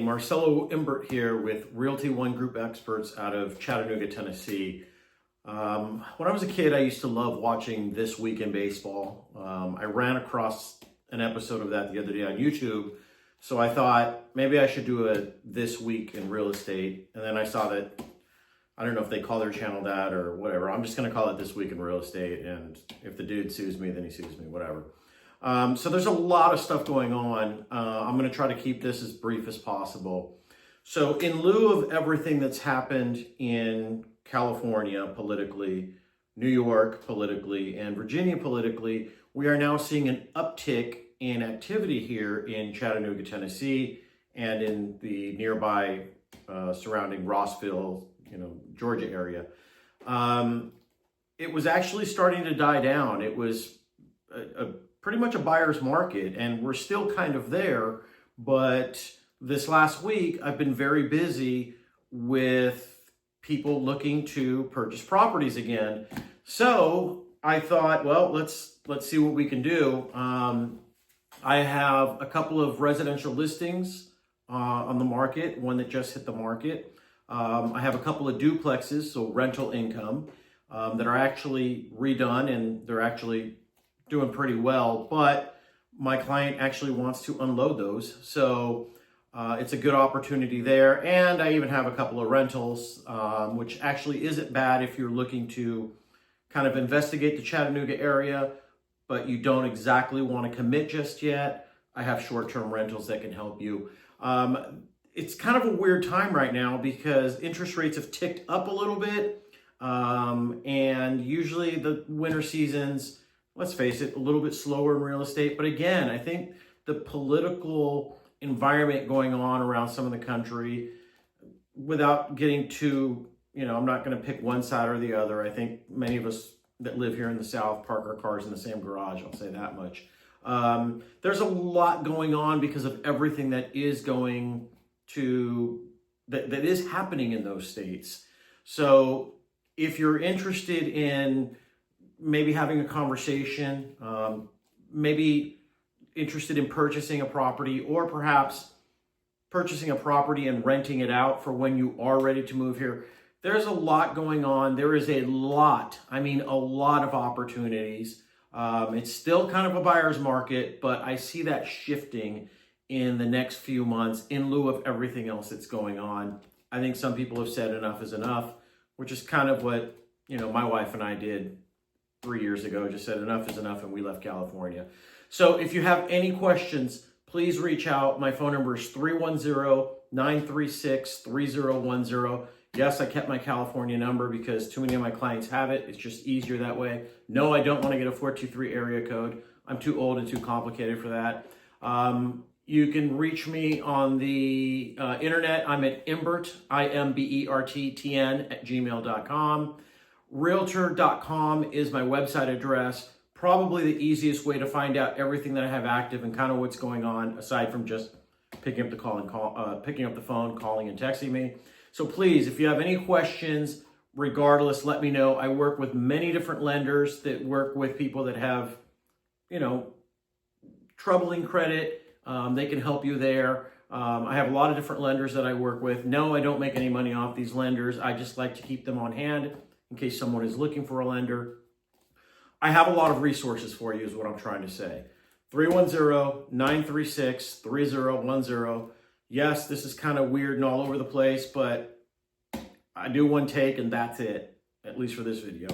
Marcelo Imbert here with Realty One Group experts out of Chattanooga, Tennessee. When I was a kid, I used to love watching This Week in Baseball. I ran across an episode of that the other day on YouTube, so I thought maybe I should do a This Week in Real Estate. And then I saw that, I don't know if they call their channel that or whatever. I'm just going to call it This Week in Real Estate, and if the dude sues me, then he sues me, whatever. So there's a lot of stuff going on. I'm going to try to keep this as brief as possible. So in lieu of everything that's happened in California politically, New York politically, and Virginia politically, we are now seeing an uptick in activity here in Chattanooga, Tennessee, and in the nearby surrounding Rossville, Georgia area. It was actually starting to die down. It was pretty much a buyer's market, and we're still kind of there. But this last week, I've been very busy with people looking to purchase properties again. So I thought, well, let's see what we can do. I have a couple of residential listings on the market, one that just hit the market. I have a couple of duplexes, so rental income, that are actually redone, and they're actually doing pretty well, but my client actually wants to unload those. So it's a good opportunity there. And I even have a couple of rentals, which actually isn't bad if you're looking to kind of investigate the Chattanooga area, but you don't exactly want to commit just yet. I have short-term rentals that can help you. It's kind of a weird time right now because interest rates have ticked up a little bit. And usually the winter seasons, let's face it, a little bit slower in real estate. But again, I think the political environment going on around some of the country, without getting too, I'm not going to pick one side or the other. I think many of us that live here in the South park our cars in the same garage. I'll say that much. There's a lot going on because of everything that is that is happening in those states. So if you're interested in maybe having a conversation, maybe interested in purchasing a property, or perhaps purchasing a property and renting it out for when you are ready to move here. There's a lot going on. There is a lot of opportunities. It's still kind of a buyer's market, but I see that shifting in the next few months in lieu of everything else that's going on. I think some people have said enough is enough, which is kind of what, my wife and I did 3 years ago, just said enough is enough, and we left California. So if you have any questions, please reach out. My phone number is 310-936-3010. Yes, I kept my California number because too many of my clients have it. It's just easier that way. No, I don't want to get a 423 area code. I'm too old and too complicated for that. You can reach me on the internet. I'm at Imbert, IMBERTTN @gmail.com. Realtor.com is my website address. Probably the easiest way to find out everything that I have active and kind of what's going on, aside from just picking up the phone, calling and texting me. So please, if you have any questions, regardless, let me know. I work with many different lenders that work with people that have, troubling credit. They can help you there. I have a lot of different lenders that I work with. No, I don't make any money off these lenders. I just like to keep them on hand in case someone is looking for a lender. I have a lot of resources for you is what I'm trying to say. 310-936-3010. Yes, this is kind of weird and all over the place, but I do one take and that's it, at least for this video.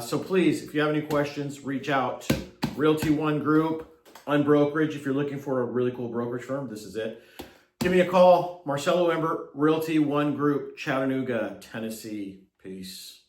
So please, if you have any questions, reach out. Realty One Group, Unbrokerage. If you're looking for a really cool brokerage firm, this is it. Give me a call. Marcelo Imbert, Realty One Group, Chattanooga, Tennessee. Peace.